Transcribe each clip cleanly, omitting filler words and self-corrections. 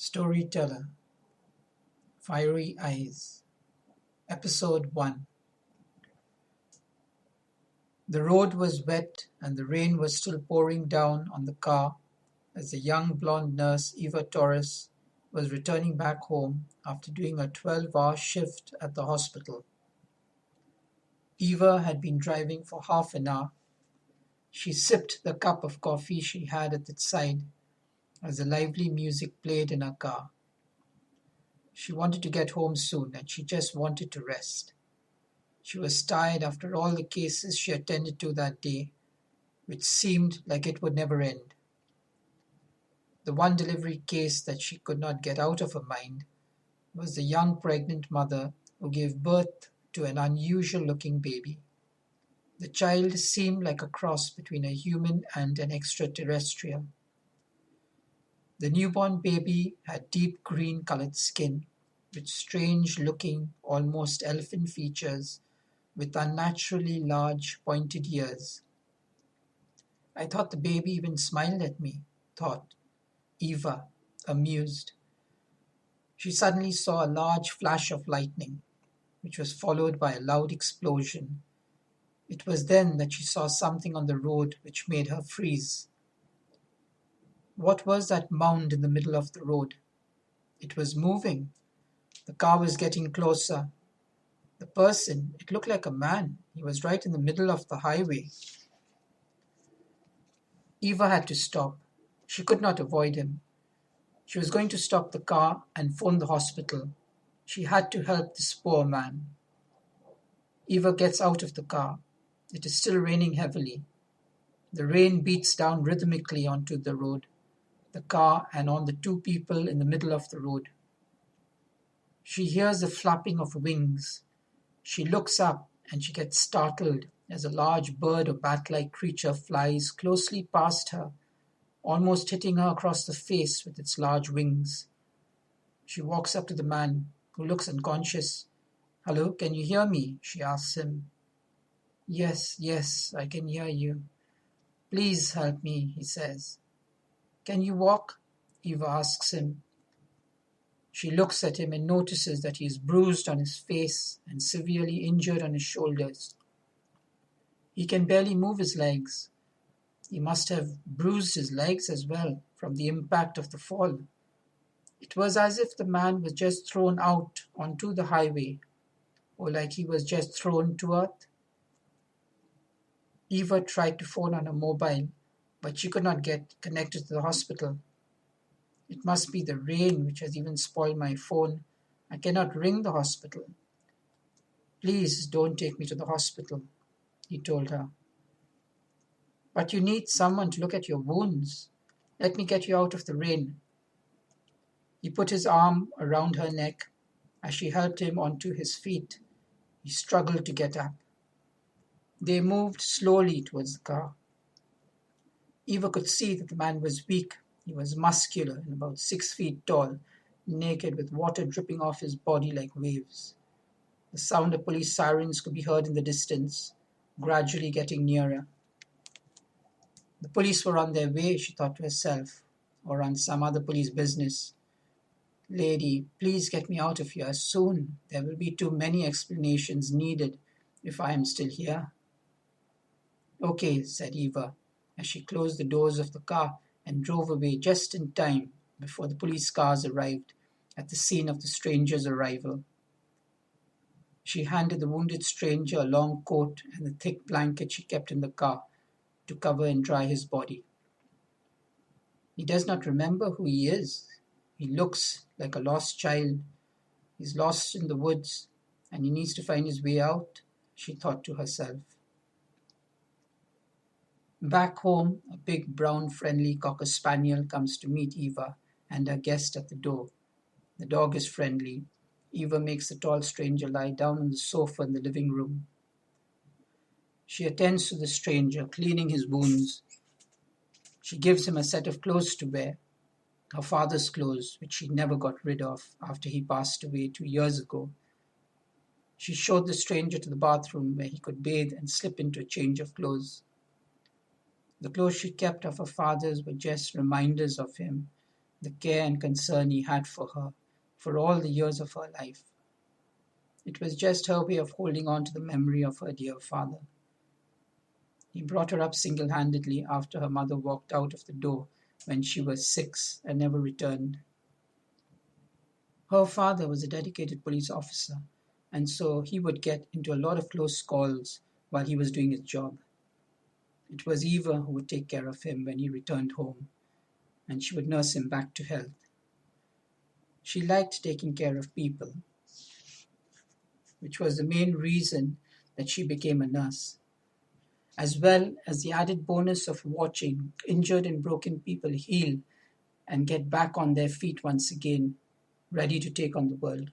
Storyteller Fiery Eyes Episode 1. The road was wet and the rain was still pouring down on the car as the young blonde nurse Eva Torres was returning back home after doing a 12-hour shift at the hospital. Eva had been driving for half an hour. She sipped the cup of coffee she had at its side as the lively music played in her car. She wanted to get home soon and she just wanted to rest. She was tired after all the cases she attended to that day, which seemed like it would never end. The one delivery case that she could not get out of her mind was the young pregnant mother who gave birth to an unusual-looking baby. The child seemed like a cross between a human and an extraterrestrial. The newborn baby had deep green-colored skin, with strange-looking, almost elephant features, with unnaturally large, pointed ears. I thought the baby even smiled at me, thought Eva, amused. She suddenly saw a large flash of lightning, which was followed by a loud explosion. It was then that she saw something on the road which made her freeze. What was that mound in the middle of the road? It was moving. The car was getting closer. The person, it looked like a man. He was right in the middle of the highway. Eva had to stop. She could not avoid him. She was going to stop the car and phone the hospital. She had to help this poor man. Eva gets out of the car. It is still raining heavily. The rain beats down rhythmically onto the road, the car, and on the two people in the middle of the road. She hears the flapping of wings. She looks up and she gets startled as a large bird or bat-like creature flies closely past her, almost hitting her across the face with its large wings. She walks up to the man, who looks unconscious. "Hello, can you hear me?" she asks him. Yes, I can hear you." "Please help me," he says. "Can you walk?" Eva asks him. She looks at him and notices that he is bruised on his face and severely injured on his shoulders. He can barely move his legs. He must have bruised his legs as well from the impact of the fall. It was as if the man was just thrown out onto the highway, or like he was just thrown to earth. Eva tried to phone on her mobile, but she could not get connected to the hospital. "It must be the rain which has even spoiled my phone. I cannot ring the hospital." "Please don't take me to the hospital," he told her. "But you need someone to look at your wounds. Let me get you out of the rain." He put his arm around her neck as she helped him onto his feet. He struggled to get up. They moved slowly towards the car. Eva could see that the man was weak. He was muscular and about 6 feet tall, naked with water dripping off his body like waves. The sound of police sirens could be heard in the distance, gradually getting nearer. The police were on their way, she thought to herself, or on some other police business. "Lady, please get me out of here soon. There will be too many explanations needed if I am still here." "Okay," said Eva, as she closed the doors of the car and drove away just in time before the police cars arrived at the scene of the stranger's arrival. She handed the wounded stranger a long coat and the thick blanket she kept in the car to cover and dry his body. "He does not remember who he is. He looks like a lost child. He's lost in the woods and he needs to find his way out," she thought to herself. Back home, a big brown friendly cocker spaniel comes to meet Eva and her guest at the door. The dog is friendly. Eva makes the tall stranger lie down on the sofa in the living room. She attends to the stranger, cleaning his wounds. She gives him a set of clothes to wear, her father's clothes, which she never got rid of after he passed away 2 years ago. She showed the stranger to the bathroom where he could bathe and slip into a change of clothes. The clothes she kept of her father's were just reminders of him. the care and concern he had for her for all the years of her life. It was just her way of holding on to the memory of her dear father. He brought her up single-handedly after her mother walked out of the door when she was 6 and never returned. Her father was a dedicated police officer, and so he would get into a lot of close calls while he was doing his job. It was Eva who would take care of him when he returned home, and she would nurse him back to health. She liked taking care of people, which was the main reason that she became a nurse, as well as the added bonus of watching injured and broken people heal and get back on their feet once again, ready to take on the world.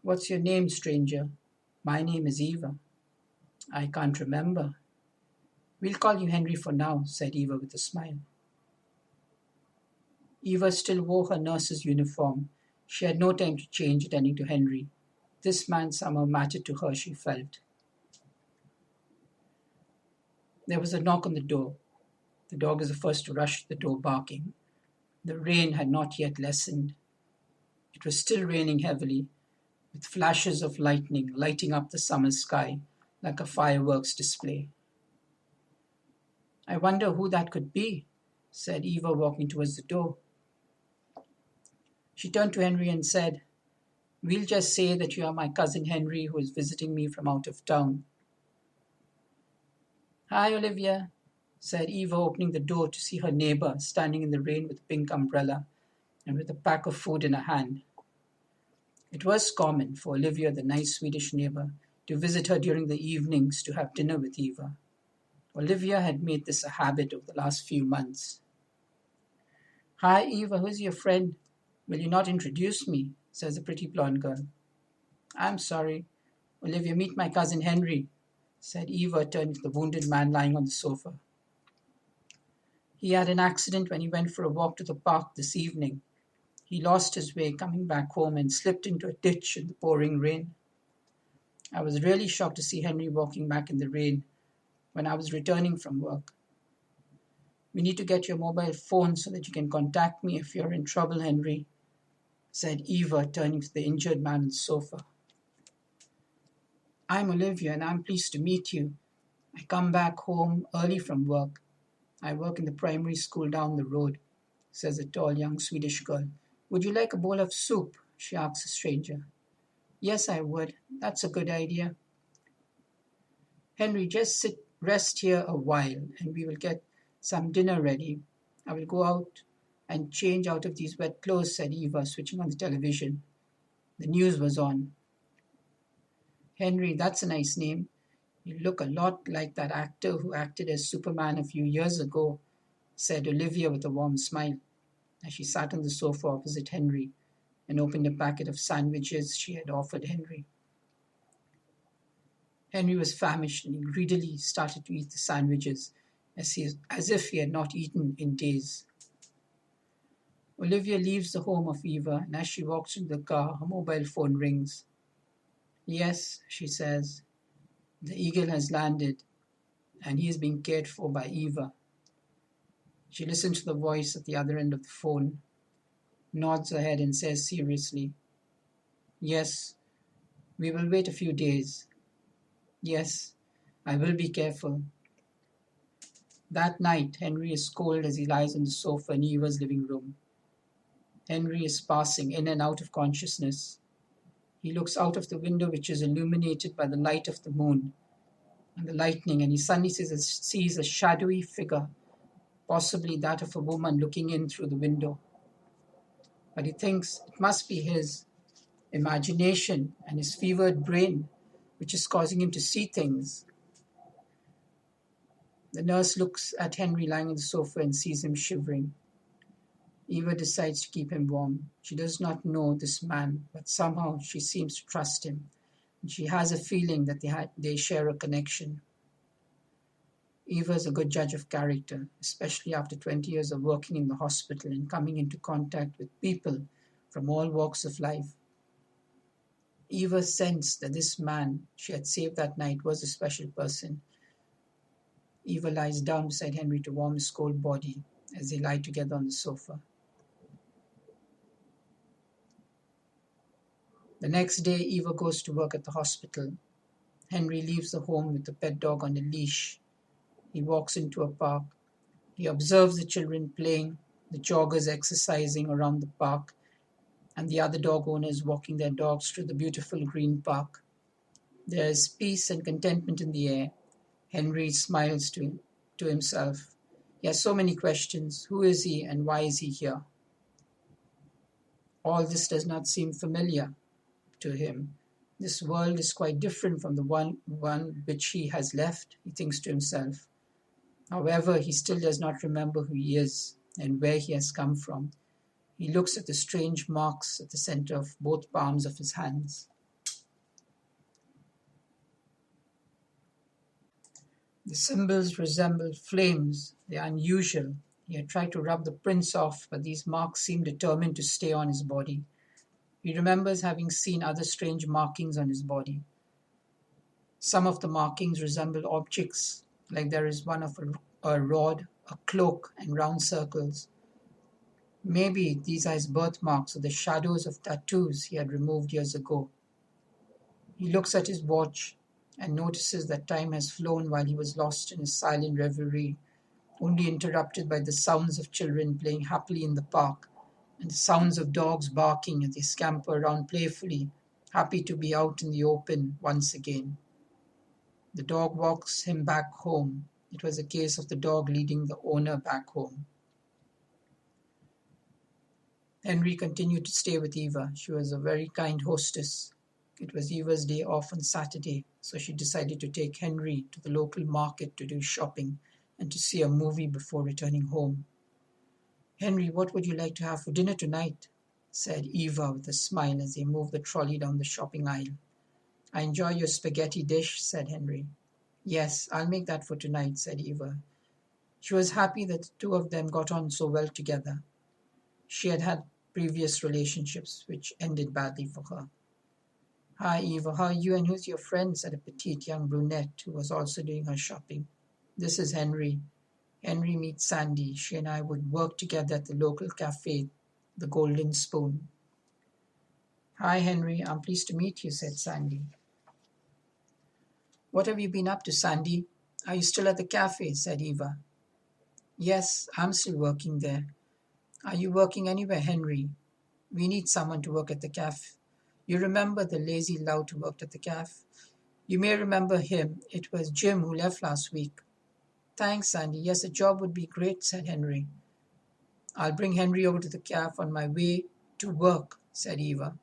"What's your name, stranger?" "My name is Eva." "I can't remember." "We'll call you Henry for now," said Eva with a smile. Eva still wore her nurse's uniform. She had no time to change, attending to Henry. This man somehow mattered to her, she felt. There was a knock on the door. The dog was the first to rush to the door, barking. The rain had not yet lessened. It was still raining heavily, with flashes of lightning lighting up the summer sky like a fireworks display. "I wonder who that could be," said Eva, walking towards the door. She turned to Henry and said, "We'll just say that you are my cousin Henry, who is visiting me from out of town." "Hi, Olivia," said Eva, opening the door to see her neighbor standing in the rain with a pink umbrella and with a pack of food in her hand. It was common for Olivia, the nice Swedish neighbor, to visit her during the evenings to have dinner with Eva. Olivia had made this a habit over the last few months. "Hi, Eva, who's your friend? Will you not introduce me?" says the pretty blonde girl. "I'm sorry. Olivia, meet my cousin Henry," said Eva, turning to the wounded man lying on the sofa. "He had an accident when he went for a walk to the park this evening. He lost his way coming back home and slipped into a ditch in the pouring rain. I was really shocked to see Henry walking back in the rain when I was returning from work. We need to get your mobile phone so that you can contact me if you're in trouble, Henry," said Eva, turning to the injured man on the sofa. "I'm Olivia, and I'm pleased to meet you. I come back home early from work. I work in the primary school down the road," says a tall young Swedish girl. "Would you like a bowl of soup?" she asks the stranger. "Yes, I would. That's a good idea." "Henry, just rest here a while, and we will get some dinner ready. I will go out and change out of these wet clothes," said Eva, switching on the television. The news was on. "Henry, that's a nice name. You look a lot like that actor who acted as Superman a few years ago," said Olivia with a warm smile, as she sat on the sofa opposite Henry and opened a packet of sandwiches she had offered Henry. Henry was famished, and he greedily started to eat the sandwiches as if he had not eaten in days. Olivia leaves the home of Eva, and as she walks into the car, her mobile phone rings. "Yes," she says, "the eagle has landed, and he is being cared for by Eva." She listens to the voice at the other end of the phone, nods her head and says seriously, "Yes, we will wait a few days. Yes, I will be careful." That night, Henry is cold as he lies on the sofa in Eva's living room. Henry is passing in and out of consciousness. He looks out of the window, which is illuminated by the light of the moon and the lightning, and he suddenly sees a shadowy figure, possibly that of a woman looking in through the window. But he thinks it must be his imagination and his fevered brain which is causing him to see things. The nurse looks at Henry lying on the sofa and sees him shivering. Eva decides to keep him warm. She does not know this man, but somehow she seems to trust him, and she has a feeling that they share a connection. Eva is a good judge of character, especially after 20 years of working in the hospital and coming into contact with people from all walks of life. Eva sensed that this man she had saved that night was a special person. Eva lies down beside Henry to warm his cold body as they lie together on the sofa. The next day, Eva goes to work at the hospital. Henry leaves the home with the pet dog on a leash. He walks into a park. He observes the children playing, the joggers exercising around the park, and the other dog owners walking their dogs through the beautiful green park. There is peace and contentment in the air. Henry smiles to himself. He has so many questions. Who is he and why is he here? All this does not seem familiar to him. This world is quite different from the one which he has left, he thinks to himself. However, he still does not remember who he is and where he has come from. He looks at the strange marks at the center of both palms of his hands. The symbols resemble flames. They are unusual. He had tried to rub the prints off, but these marks seem determined to stay on his body. He remembers having seen other strange markings on his body. Some of the markings resemble objects, like there is one of a rod, a cloak, and round circles. Maybe these are his birthmarks or the shadows of tattoos he had removed years ago. He looks at his watch and notices that time has flown while he was lost in his silent reverie, only interrupted by the sounds of children playing happily in the park and the sounds of dogs barking as they scamper around playfully, happy to be out in the open once again. The dog walks him back home. It was a case of the dog leading the owner back home. Henry continued to stay with Eva. She was a very kind hostess. It was Eva's day off on Saturday, so she decided to take Henry to the local market to do shopping and to see a movie before returning home. "Henry, what would you like to have for dinner tonight?" said Eva with a smile as they moved the trolley down the shopping aisle. "I enjoy your spaghetti dish," said Henry. "Yes, I'll make that for tonight," said Eva. She was happy that the two of them got on so well together. She had had previous relationships which ended badly for her. "Hi, Eva, how are you and who's your friend?" said a petite young brunette who was also doing her shopping. "This is Henry. Henry meets Sandy. She and I would work together at the local cafe, the Golden Spoon." "Hi, Henry. I'm pleased to meet you," said Sandy. "What have you been up to, Sandy? Are you still at the cafe?" said Eva. "Yes, I'm still working there." "Are you working anywhere, Henry? We need someone to work at the cafe. You remember the lazy lout who worked at the cafe? You may remember him. It was Jim who left last week." "Thanks, Sandy. Yes, a job would be great," said Henry. "I'll bring Henry over to the cafe on my way to work," said Eva.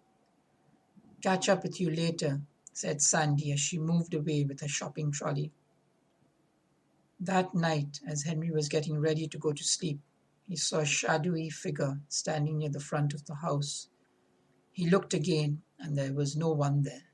"Catch up with you later," said Sandy as she moved away with her shopping trolley. That night, as Henry was getting ready to go to sleep, he saw a shadowy figure standing near the front of the house. He looked again, and there was no one there.